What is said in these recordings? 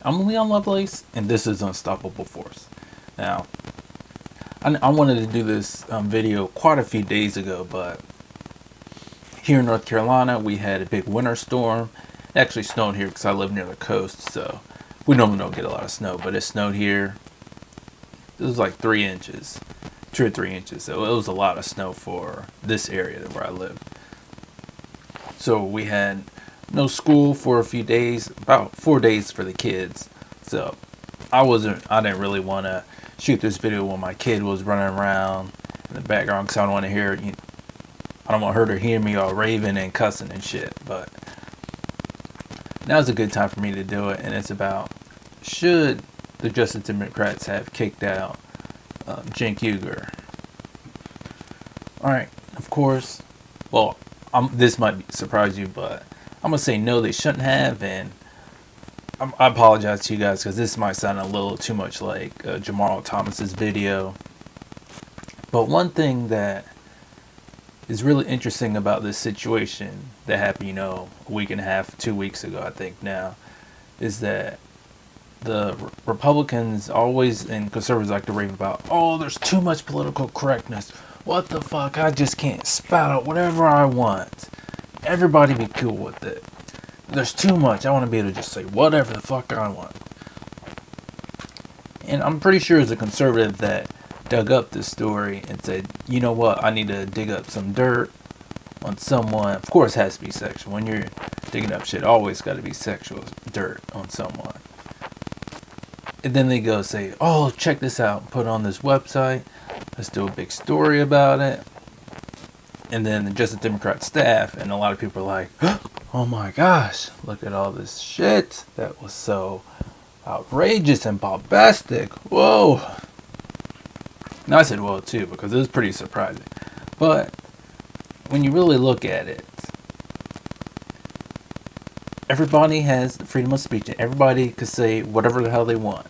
I'm Leon Lovelace, and this is Unstoppable Force. Now, I wanted to do this video quite a few days ago, but here in North Carolina, we had a big winter storm. It actually snowed here because I live near the coast, so we normally don't get a lot of snow, but it snowed here. It was like 3 inches, 2 or 3 inches, so it was a lot of snow for this area where I live. So we had no school for a few days, about 4 days for the kids. So I didn't really want to shoot this video when my kid was running around in the background because I don't want to hear, I don't want her to hear me all raving and cussing and shit. But now's a good time for me to do it, and it's about, should the Justice Democrats have kicked out Cenk? Alright, of course, well, this might surprise you, but I'm going to say no, they shouldn't have, and I apologize to you guys because this might sound a little too much like Jamal Thomas's video. But one thing that is really interesting about this situation that happened, a week and a half, 2 weeks ago, I think now, is that the Republicans always, and conservatives like to rave about, oh, there's too much political correctness. What the fuck? I just can't spout out whatever I want. Everybody be cool with it. There's too much. I want to be able to just say whatever the fuck I want. And I'm pretty sure as a conservative that dug up this story and said, you know what, I need to dig up some dirt on someone. Of course it has to be sexual. When you're digging up shit, always got to be sexual dirt on someone. And then they go say, oh, check this out, put it on this website. Let's do a big story about it. And then the Justice Democrat staff and a lot of people are like, oh my gosh, look at all this shit. That was so outrageous and bombastic. Whoa. And I said whoa too because it was pretty surprising. But when you really look at it, everybody has freedom of speech and everybody can say whatever the hell they want.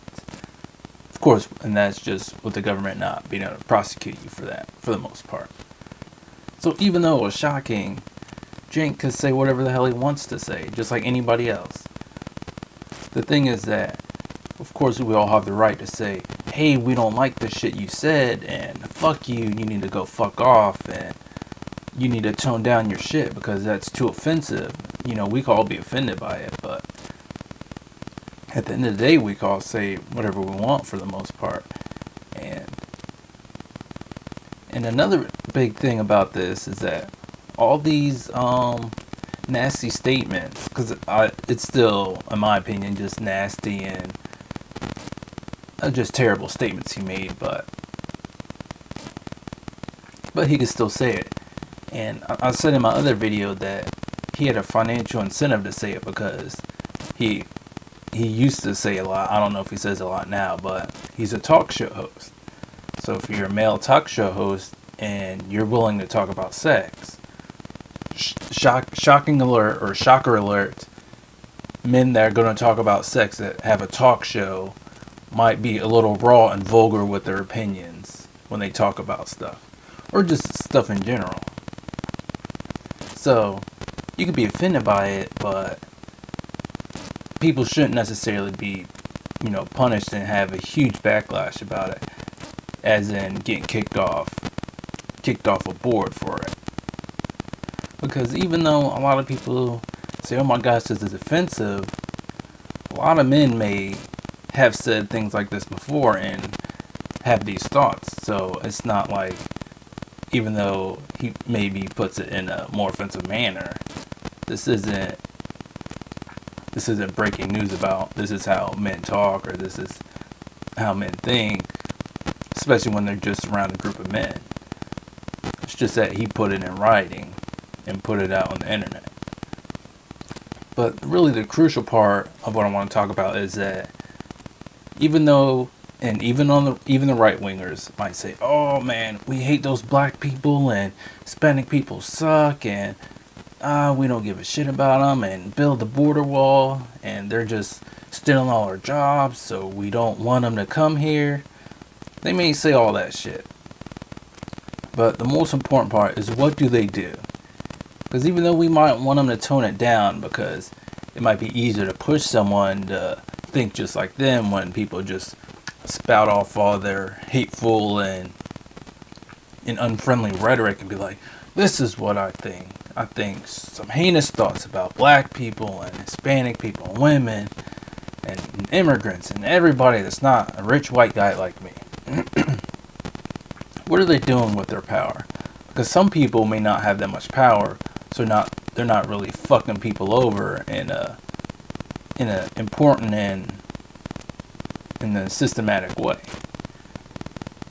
Of course, and that's just with the government not being able to prosecute you for that, for the most part. So even though it was shocking, Cenk could say whatever the hell he wants to say, just like anybody else. The thing is that, of course, we all have the right to say, hey, we don't like the shit you said, and fuck you, you need to go fuck off, and you need to tone down your shit because that's too offensive. We can all be offended by it, but at the end of the day, we can all say whatever we want for the most part. And another big thing about this is that all these nasty statements, because it's still, in my opinion, just nasty and just terrible statements he made, but he could still say it. And I said in my other video that he had a financial incentive to say it because he used to say a lot. I don't know if he says a lot now, but he's a talk show host. So if you're a male talk show host and you're willing to talk about sex, shocking alert or shocker alert, men that are going to talk about sex that have a talk show might be a little raw and vulgar with their opinions when they talk about stuff, or just stuff in general. So you could be offended by it, but people shouldn't necessarily be, punished and have a huge backlash about it, as in getting kicked off a board for it. Because even though a lot of people say, oh my gosh, this is offensive, a lot of men may have said things like this before and have these thoughts. So it's not like, even though he maybe puts it in a more offensive manner, this isn't breaking news about this is how men talk or this is how men think, especially when they're just around a group of men. It's just that he put it in writing and put it out on the internet. But really the crucial part of what I want to talk about is that even the right wingers might say, oh man, we hate those black people and Hispanic people suck and we don't give a shit about them and build the border wall and they're just stealing all our jobs, so we don't want them to come here. They may say all that shit. But the most important part is, what do they do? Because even though we might want them to tone it down because it might be easier to push someone to think just like them when people just spout off all their hateful and unfriendly rhetoric and be like, this is what I think. I think some heinous thoughts about black people and Hispanic people and women and immigrants and everybody that's not a rich white guy like me. What are they doing with their power? Because some people may not have that much power, so they're not really fucking people over in a important and in a systematic way.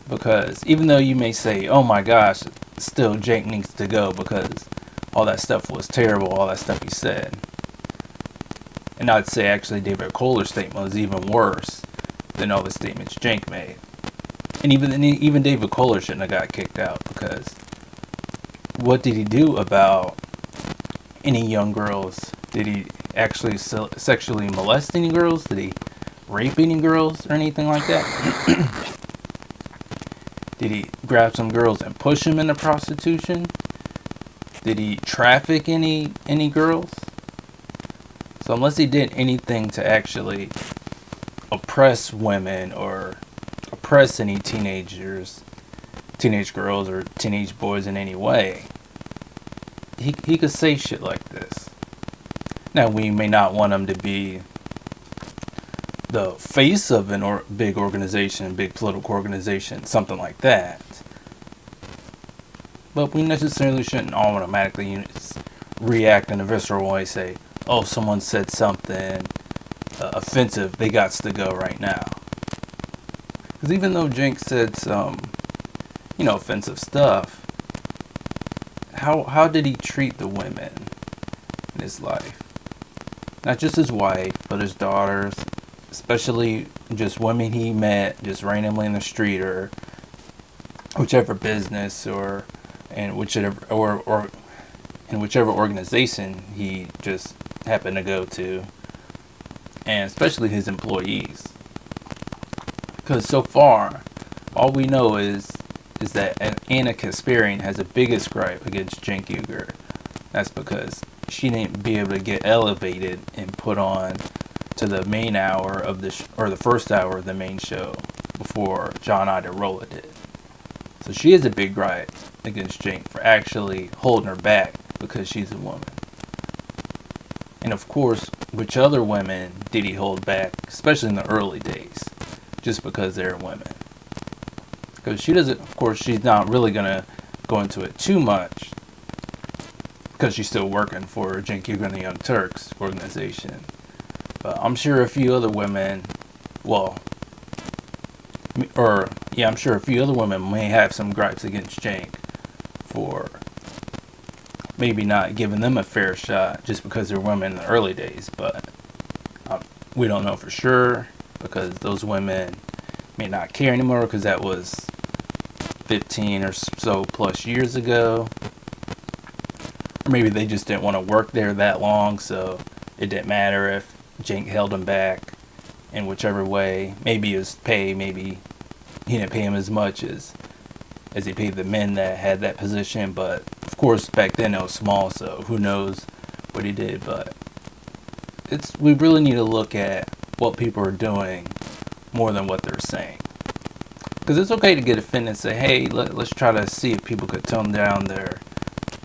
Because even though you may say, oh my gosh, still Cenk needs to go because all that stuff was terrible, all that stuff he said. And I'd say actually David Kohler's statement was even worse than all the statements Cenk made. And even David Kohler shouldn't have got kicked out, because what did he do about any young girls? Did he actually sexually molest any girls? Did he rape any girls or anything like that? Did he grab some girls and push them into prostitution? Did he traffic any girls? So unless he did anything to actually oppress women or oppress any teenage girls or teenage boys in any way, he could say shit like this. Now, we may not want him to be the face of a big organization, big political organization, something like that. But we necessarily shouldn't automatically react in a visceral way, say, oh, someone said something offensive, they got to go right now. Because even though Cenk said some, offensive stuff, how did he treat the women in his life? Not just his wife, but his daughters, especially just women he met just randomly in the street or whichever business or in whichever organization he just happened to go to, and especially his employees. Because so far, all we know is that Anna Kasparian has the biggest gripe against Cenk Uygur. That's because she didn't be able to get elevated and put on to the main hour of the first hour of the main show before John Iadarola did. So she has a big gripe against Cenk for actually holding her back because she's a woman. And of course, which other women did he hold back, especially in the early days, just because they're women? Because she doesn't, of course, she's not really going to go into it too much because she's still working for Cenk Uygur and the Young Turks organization. But I'm sure a few other women, I'm sure a few other women may have some gripes against Cenk for maybe not giving them a fair shot just because they're women in the early days. But we don't know for sure, because those women may not care anymore, because that was 15 or so plus years ago. Or maybe they just didn't want to work there that long, so it didn't matter if Cenk held him back in whichever way. Maybe his pay, maybe he didn't pay him as much as he paid the men that had that position. But of course, back then it was small, so who knows what he did. But we really need to look at what people are doing more than what they're saying. Because it's okay to get offended and say, hey, let's try to see if people could tone down their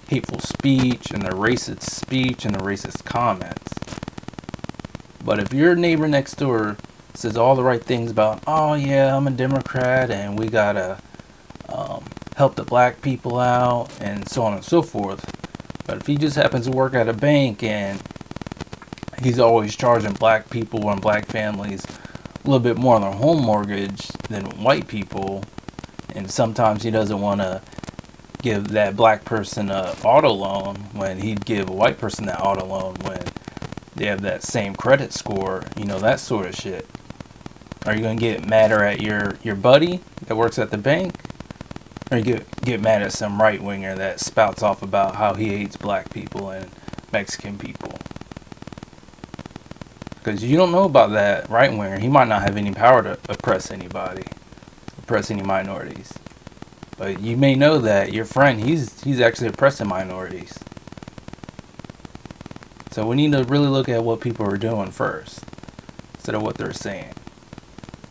hateful speech and their racist speech and their racist comments. But if your neighbor next door says all the right things about, oh yeah, I'm a Democrat and we gotta help the black people out and so on and so forth, but if he just happens to work at a bank and he's always charging black people and black families a little bit more on their home mortgage than white people, and sometimes he doesn't want to give that black person a auto loan when he'd give a white person that auto loan when they have that same credit score, that sort of shit. Are you going to get madder at your buddy that works at the bank? Or you get mad at some right-winger that spouts off about how he hates black people and Mexican people? Because you don't know about that right-winger. He might not have any power to oppress anybody, oppress any minorities. But you may know that your friend, he's actually oppressing minorities. So we need to really look at what people are doing first. instead of what they're saying.